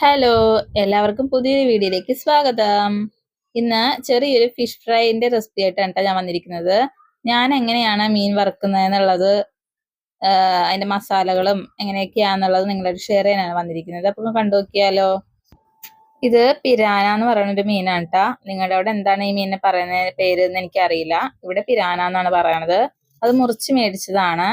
Hello, എല്ലാവർക്കും പുതിയൊരു വീഡിയോയിലേക്ക് സ്വാഗതം. ഇന്ന് ചെറിയൊരു ഫിഷ് ഫ്രൈന്റെ റെസിപ്പി ആയിട്ടാണ് ഞാൻ വന്നിരിക്കുന്നത്. ഞാൻ എങ്ങനെയാണ് മീൻ വറുക്കുന്നത് എന്നുള്ളത്, അതിന്റെ മസാലകളും എങ്ങനെയൊക്കെയാന്നുള്ളത് നിങ്ങളോട് ഷെയർ ചെയ്യാനാണ് വന്നിരിക്കുന്നത്. അപ്പൊ കണ്ടു നോക്കിയാലോ. ഇത് പിരാന എന്ന് പറയുന്ന ഒരു മീനാണ് കേട്ടാ. നിങ്ങളുടെ അവിടെ എന്താണ് ഈ മീനിനെ പറയുന്ന പേര് എന്ന് എനിക്കറിയില്ല. ഇവിടെ പിരാന എന്നാണ് പറയണത്. അത് മുറിച്ച് മേടിച്ചതാണ്.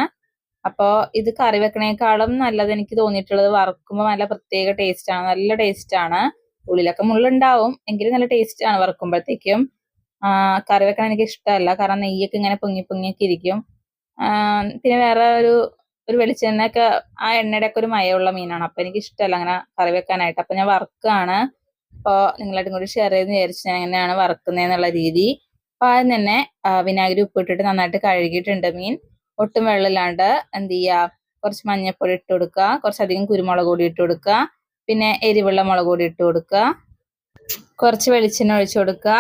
അപ്പോ ഇത് കറി വെക്കണേക്കാളും നല്ലത് എനിക്ക് തോന്നിയിട്ടുള്ളത് വറുക്കുമ്പോൾ നല്ല പ്രത്യേക ടേസ്റ്റ് ആണ്, നല്ല ടേസ്റ്റ് ആണ്. ഉള്ളിലൊക്കെ മുള്ളുണ്ടാവും, എങ്കിലും നല്ല ടേസ്റ്റ് ആണ് വറുക്കുമ്പോഴത്തേക്കും. കറി വെക്കാൻ എനിക്ക് ഇഷ്ടമല്ല, കാരണം നെയ്യൊക്കെ ഇങ്ങനെ പൊങ്ങി പൊങ്ങിയൊക്കെ ഇരിക്കും. പിന്നെ വേറെ ഒരു വെളിച്ചെണ്ണയൊക്കെ, ആ എണ്ണയുടെ ഒക്കെ ഒരു മയമുള്ള മീനാണ്. അപ്പൊ എനിക്ക് ഇഷ്ടമല്ല അങ്ങനെ കറി വെക്കാനായിട്ട്. അപ്പൊ ഞാൻ വറുക്കാണ്. അപ്പൊ നിങ്ങളായിട്ടും കൂടി ഷെയർ ചെയ്ത് വിചാരിച്ചു ഞാൻ എങ്ങനെയാണ് വറുക്കുന്നതെന്നുള്ള രീതി. അപ്പൊ ആദ്യം തന്നെ വിനാഗിരി ഉപ്പിട്ടിട്ട് നന്നായിട്ട് കഴുകിയിട്ടുണ്ട് മീൻ. ഒട്ടും വെള്ളമില്ലാണ്ട് എന്ത് ചെയ്യുക, കുറച്ച് മഞ്ഞൾപ്പൊടി ഇട്ട് കൊടുക്കുക, കുറച്ചധികം കുരുമുളക് പൊടി ഇട്ട് കൊടുക്കുക, പിന്നെ എരിവുള്ള മുളക് പൊടി ഇട്ട് കൊടുക്കുക, കുറച്ച് വെളിച്ചെണ്ണ ഒഴിച്ചു കൊടുക്കുക,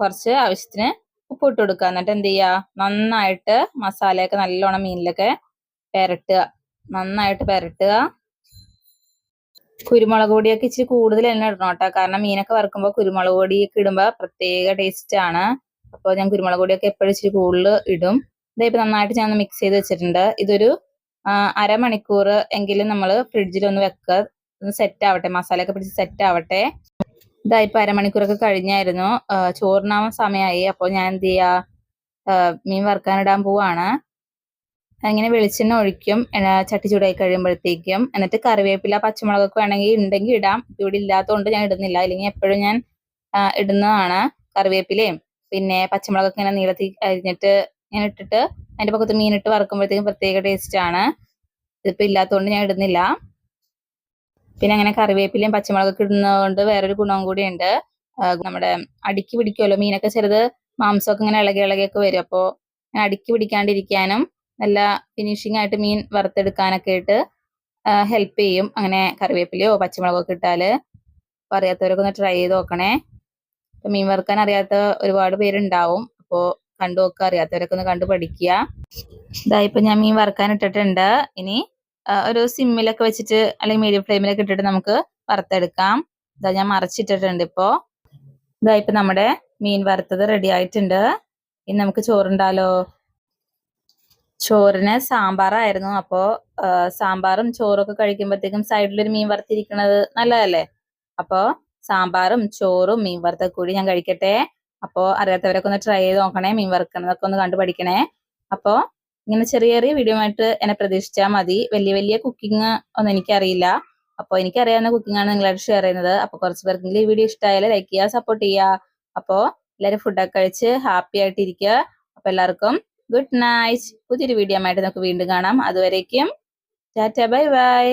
കുറച്ച് ആവശ്യത്തിന് ഉപ്പ് ഇട്ട് കൊടുക്കുക. എന്നിട്ട് എന്ത് ചെയ്യുക, നന്നായിട്ട് മസാലയൊക്കെ നല്ലോണം മീനിലൊക്കെ പെരട്ടുക, നന്നായിട്ട് പെരട്ടുക. കുരുമുളക് പൊടിയൊക്കെ ഇച്ചിരി കൂടുതൽ തന്നെ ഇടണം കേട്ടോ, കാരണം മീനൊക്കെ വറുക്കുമ്പോൾ കുരുമുളക് പൊടിയൊക്കെ ഇടുമ്പോൾ പ്രത്യേക ടേസ്റ്റ് ആണ്. അപ്പോൾ ഞാൻ കുരുമുളക് പൊടിയൊക്കെ എപ്പോഴും ഇച്ചിരി കൂടുതൽ ഇടും. ഇതായിപ്പോൾ നന്നായിട്ട് ഞാൻ ഒന്ന് മിക്സ് ചെയ്ത് വെച്ചിട്ടുണ്ട്. ഇതൊരു അരമണിക്കൂർ എങ്കിലും നമ്മൾ ഫ്രിഡ്ജിൽ ഒന്ന് വെക്കുക, ഒന്ന് സെറ്റ് ആവട്ടെ, മസാലയൊക്കെ പിടിച്ച് സെറ്റ് ആവട്ടെ. ഇതായിപ്പോൾ അരമണിക്കൂറൊക്കെ കഴിഞ്ഞായിരുന്നു. ചോറിനാവാൻ സമയമായി. അപ്പോൾ ഞാൻ എന്ത് ചെയ്യാ, മീൻ വറുക്കാനിടാൻ പോവാണ്. അങ്ങനെ വെളിച്ചെണ്ണ ഒഴിക്കും ചട്ടി ചൂടായി കഴിയുമ്പോഴത്തേക്കും. എന്നിട്ട് കറിവേപ്പില പച്ചമുളകൊക്കെ വേണമെങ്കിൽ ഉണ്ടെങ്കിൽ ഇടാം. ഇവിടെ ഇല്ലാത്തതുകൊണ്ട് ഞാൻ ഇടുന്നില്ല, അല്ലെങ്കിൽ എപ്പോഴും ഞാൻ ഇടുന്നതാണ്. കറിവേപ്പിലയും പിന്നെ പച്ചമുളകൊക്കെ ഇങ്ങനെ നീളത്തിൽ അരിഞ്ഞിട്ട് ഇങ്ങനെ ഇട്ടിട്ട് അതിന്റെ പക്കത്ത് മീനിട്ട് വറുക്കുമ്പോഴത്തേക്കും പ്രത്യേക ടേസ്റ്റ് ആണ്. ഇതിപ്പോ ഇല്ലാത്തതുകൊണ്ട് ഞാൻ ഇടുന്നില്ല. പിന്നെ അങ്ങനെ കറിവേപ്പിലയും പച്ചമുളകൊക്കെ ഇടുന്നതുകൊണ്ട് വേറൊരു ഗുണവും കൂടി ഉണ്ട്. നമ്മുടെ അടിക്ക് പിടിക്കുമല്ലോ മീനൊക്കെ, ചെറുത് മാംസമൊക്കെ ഇങ്ങനെ ഇളകിയൊക്കെ വരും. അപ്പോൾ അടിക്ക് പിടിക്കാണ്ടിരിക്കാനും നല്ല ഫിനിഷിംഗ് ആയിട്ട് മീൻ വറുത്തെടുക്കാനൊക്കെ ആയിട്ട് ഹെൽപ്പ് ചെയ്യും. അങ്ങനെ കറിവേപ്പിലയോ പച്ചമുളകോ ഒക്കെ ഇട്ടാല്. അപ്പൊ അറിയാത്തവരൊക്കെ ഒന്ന് ട്രൈ ചെയ്ത് നോക്കണേ. ഇപ്പൊ മീൻ വറുക്കാൻ അറിയാത്ത ഒരുപാട് പേരുണ്ടാവും. അപ്പോൾ കണ്ടു നോക്കുക, അറിയാത്തവരൊക്കെ ഒന്ന് കണ്ടു പഠിക്കുക. ഇതായിപ്പോ ഞാൻ മീൻ വറുക്കാൻ ഇട്ടിട്ടുണ്ട്. ഇനി ഒരു സിമ്മിലൊക്കെ വെച്ചിട്ട് അല്ലെങ്കിൽ മീഡിയം ഫ്ലെയിമിലൊക്കെ ഇട്ടിട്ട് നമുക്ക് വറുത്തെടുക്കാം. ഇതാ ഞാൻ മറിച്ചിട്ടിട്ടുണ്ട്. ഇതായിപ്പോ നമ്മുടെ മീൻ വറുത്തത് റെഡി ആയിട്ടുണ്ട്. ഇനി നമുക്ക് ചോറുണ്ടാലോ. ചോറിന് സാമ്പാറായിരുന്നു. അപ്പോ സാമ്പാറും ചോറൊക്കെ കഴിക്കുമ്പോഴത്തേക്കും സൈഡിലൊരു മീൻ വറുത്തിരിക്കുന്നത് നല്ലതല്ലേ. അപ്പോ സാമ്പാറും ചോറും മീൻ വറുത്തൊക്കെ കൂടി ഞാൻ കഴിക്കട്ടെ. അപ്പോ അറിയാത്തവരൊക്കെ ഒന്ന് ട്രൈ ചെയ്ത് നോക്കണേ, മീൻ വറുക്കുന്നതൊക്കെ ഒന്ന് കണ്ടു പഠിക്കണേ. അപ്പോ ഇങ്ങനെ ചെറിയ ചെറിയ വീഡിയോ ആയിട്ട് എന്നെ പ്രതീക്ഷിച്ചാൽ മതി. വലിയ വലിയ കുക്കിംഗ് ഒന്നും എനിക്കറിയില്ല. അപ്പോൾ എനിക്കറിയാവുന്ന കുക്കിംഗ് ആണ് നിങ്ങളായിട്ട് ഷെയർ ചെയ്യുന്നത്. അപ്പൊ കുറച്ച് പേർക്കെങ്കിലും ഈ വീഡിയോ ഇഷ്ടമായാലും ലൈക്ക് ചെയ്യുക, സപ്പോർട്ട് ചെയ്യുക. അപ്പോൾ എല്ലാവരും ഫുഡൊക്കെ കഴിച്ച് ഹാപ്പി ആയിട്ടിരിക്കുക. അപ്പൊ എല്ലാവർക്കും ഗുഡ് നൈറ്റ്. പുതിയൊരു വീഡിയോ ആയിട്ട് നമുക്ക് വീണ്ടും കാണാം. അതുവരേക്കും ടാറ്റ, ബൈ ബൈ.